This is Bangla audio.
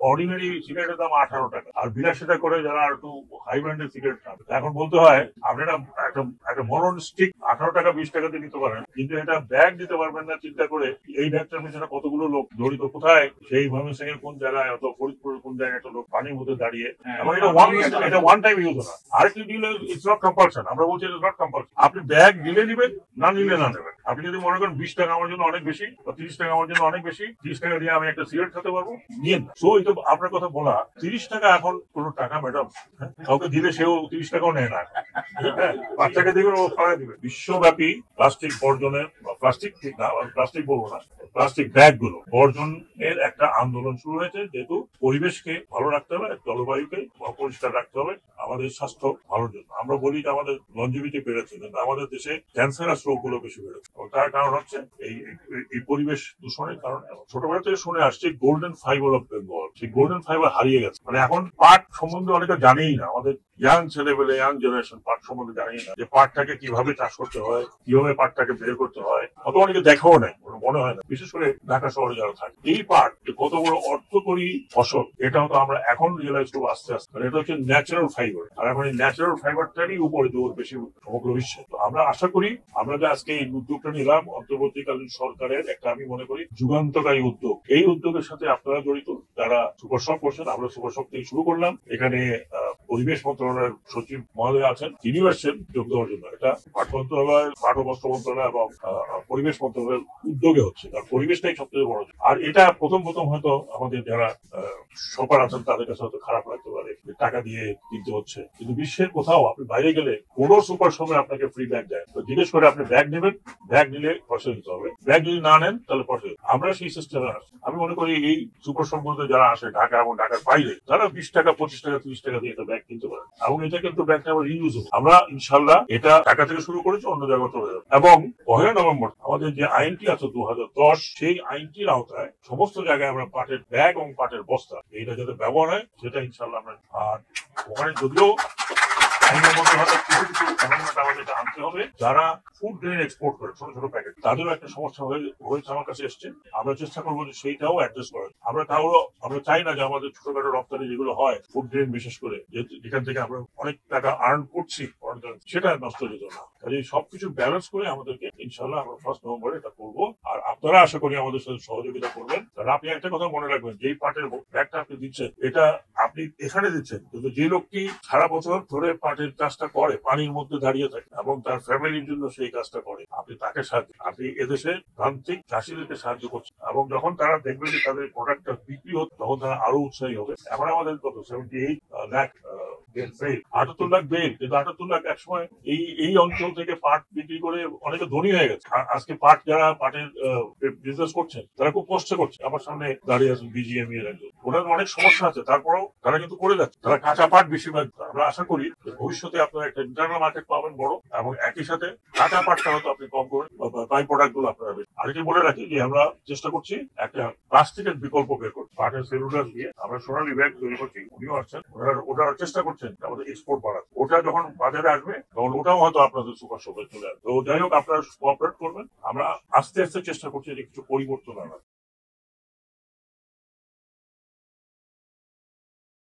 অর্ডিনারি সিগারেটের দাম 18 টাকা, আর বিলাসিতা করে যারা একটু হাই ব্র্যান্ডের সিগারেট খাবে, এখন বলতে হয় আপনি একটা মরণ স্টিক 18 টাকা 20 টাকা দিয়ে নিতে পারেন, কিন্তু এটা ব্যাগ দিতে পারবেন না চিন্তা করে এই ব্যাগটার পিছনে কতগুলো লোক জড়িত, কোথায় সেই ময়মনসিংহ এর কোন জায়গায় অথবা ফরিদপুরের কোন জায়গায় একটা লোক পানির মধ্যে দাঁড়িয়ে, এবং এটা ওয়ান টাইম ইউজ না। আরেকটি দিলে ইটস নট কম্পালশন, আমরা বলছি ইটস নট কম্পালশন, আপনি ব্যাগ নিলে নিবেন, না নিলে না নেবেন। আপনি যদি মনে করেন 20 টাকা আমার জন্য অনেক বেশি বা 30 টাকা আমার জন্য অনেক বেশি, 30 টাকা দিয়ে আমি একটা সিগারেট খেতে পারবো, নিয়ে সো এই তো আপনার কথা বলা। 30 টাকা এখন কোনো টাকা ম্যাডাম, কাউকে দিলে সেও 30 টাকাও নেয় না, বাচ্চাকে দিবে ও খাওয়া দিবে। বিশ্বব্যাপী প্লাস্টিক বর্জনের, প্লাস্টিক ঠিক না, প্লাস্টিক বলবো না, প্লাস্টিক ব্যাগ গুলো বর্জনের একটা আন্দোলন শুরু হয়েছে, যেহেতু পরিবেশকে ভালো রাখতে হবে, জলবায়ুকে পরিষ্কার রাখতে হবে, আমাদের স্বাস্থ্য ভালোর জন্য। আমরা বলি যে আমাদের লঞ্জিভিটি বেড়েছে, কিন্তু আমাদের দেশে ক্যান্সারাস রোগ গুলো বেশি বেড়েছে। তার কারণ হচ্ছে এই পরিবেশ দূষণের কারণে। ছোটবেলা থেকে শুনে আসছে গোল্ডেন ফাইবার অফ বেঙ্গল, সেই গোল্ডেন ফাইবার হারিয়ে গেছে। মানে এখন পাট সম্বন্ধে অনেকে জানেই না, আমাদের ইয়াং ছেলেবেলে, ইয়াং জেনারেশন পাট সম্বন্ধে জানেই না যে পাটটাকে কিভাবে চাষ করতে হয়, কিভাবে পাটটাকে বের করতে হয়, অত অনেকে দেখাও নেই, মনে হয় না, বিশেষ করে ঢাকা শহরে যারা থাকে। এই পাট কত বড় অর্থকরী ফসল, এটাও তো আমরা এখন রিয়েলাইজ করবো আস্তে আস্তে। এটা হচ্ছে ন্যাচারাল ফাইবার, আর এখন এই ন্যাচারাল ফাইবারটারই উপরে জোর বেশি সমগ্র বিশ্বে। তো আমরা আশা করি আমরা যে আজকে এই উদ্যোগটা নিলাম অন্তর্বর্তীকালীন সরকারের একটা, আমি মনে করি যুগান্তকারী উদ্যোগ। এই উদ্যোগের সাথে আপনারা জড়িত, যারা সুপারশপ করছেন, আমরা সুপারশপ থেকে শুরু করলাম। এখানে পরিবেশ মন্ত্রণালয়ের সচিব মহোদয় আছেন, তিনিও এসছেন যোগ দেওয়ার জন্য। এটা পাট মন্ত্রণালয়, পাট ও বস্ত্র মন্ত্রণালয় এবং পরিবেশ মন্ত্রণালয়ের উদ্যোগে হচ্ছে, কারণ পরিবেশটাই সবচেয়ে বড়। আর এটা প্রথম হয়তো আমাদের যারা শপার আছেন তাদের কাছে হয়তো খারাপ লাগতে পারে, টাকা দিয়ে কিনতে হচ্ছে, কিন্তু বিশ্বের কোথাও আপনি বাইরে গেলে কোনো সুপার শপে আপনাকে ফ্রি ব্যাগ দেয়। তো জিজ্ঞেস করে আপনি ব্যাগ নেবেন, ব্যাগ নিলে পয়সা দিতে হবে, ব্যাগ যদি না নেন তাহলে পয়সা দিতে হবে। আমরা সেই সিস্টেমে আসছি। আমি মনে করি এই সুপার শপ গুলোতে যারা আসে ঢাকা এবং ঢাকার বাইরে, তারা 20 টাকা 25 টাকা 30 টাকা দিয়ে একটা ব্যাগ কিনতে পারে, এবং এটা কিন্তু ব্যাগটা আবার ইউজ হবে। আমরা ইনশাল্লাহ এটা ঢাকা থেকে শুরু করেছি, অন্য জায়গায় চলে যাবে। এবং 1 নভেম্বর আমাদের যে আইনটি আছে 2010, সেই আইনটির আওতায় সমস্ত জায়গায় আমরা পাটের ব্যাগ এবং পাটের বস্তা এইটা যাতে ব্যবহার হয়, সেটা ইনশাল্লাহ আমরা। আর ওখানে যদিও আইনের মধ্যে হয়তো কিছু অ্যামেন্ডমেন্ট আমাদের আনতে হবে, যারা ফুড গ্রেন এক্সপোর্ট করে ছোট ছোট প্যাকেট, তাদেরও একটা সমস্যা হয়েছে, আমার কাছে এসছে। আমরা চেষ্টা করবো যে সেইটাও অ্যাড্রেস করার। আমরা চাই না যে আমাদের ছোটখাটো রপ্তানি যেগুলো হয় ফুড গ্রেন বিশেষ করে, যেখান থেকে আমরা অনেক টাকা আর্ন করছি, সেটা নষ্ট যেত না। কাজে সবকিছু ব্যালেন্স করে আমাদেরকে ইনশাল্লাহ আমরা 1 নভেম্বর এটা করবো। আর আপনারা আশা করি আমাদের সাথে সহযোগিতা করবেন। কারণ আপনি একটা কথা মনে রাখবেন, যেই পাটের ব্যাগটা আপনি দিচ্ছেন, এটা আপনি এখানে দিচ্ছেন, কিন্তু যে লোকটি সারা বছর ধরে পাটের চাষটা করে, পানির মধ্যে দাঁড়িয়ে থাকে এবং তার ফ্যামিলির জন্য সেই কাজটা করে, আপনি তাকে সাহায্য, আপনি এদেশে প্রান্তিক চাষিদেরকে সাহায্য করছেন, এবং যখন তারা দেখবে যে তাদের প্রোডাক্টটা বিক্রি হচ্ছে, তখন তারা আরো উৎসাহী হবে। এখন আমাদের কত 78 লাখ 78 লাখ বেল, কিন্তু 78 লাখ একসময় এই অঞ্চল থেকে পাট বিক্রি করে অনেকে ধনী হয়ে গেছে। আজকে যারা পাটের বিজনেস করছেন, তারা খুব কষ্ট করছে। আমার সামনে দাঁড়িয়ে আছেন বিজিএমই এর একজন, ওনার অনেক সমস্যা আছে, তারপরেও তারা কিন্তু করে যাচ্ছে। তারা কাঁচা পাট বেশিরভাগ। আমরা আশা করি ভবিষ্যতে আপনারা একটা ইন্টারনাল মার্কেট পাবেন বড়, এবং একই সাথে কাঁচা পাটটা হয়তো আপনি কম করবেন, বাই প্রোডাক্ট গুলো আপনারা। আর কি বলে রাখি যে আমরা চেষ্টা করছি একটা প্লাস্টিকের বিকল্প বের করছি, পাটের সেলুলার দিয়ে আমরা সোনালী ব্যাগ তৈরি করছি। উনিও আসছেন, ওটা চেষ্টা করছেন আমাদের এক্সপোর্ট বাড়াতে। ওটা যখন বাজারে আসবে তখন ওটাও হয়তো আপনাদের সুপার শপে চলে আসবে। তো যাই হোক, আপনারা কোঅপারেট করবেন। আমরা আস্তে আস্তে চেষ্টা করছি যে কিছু পরিবর্তন আনার।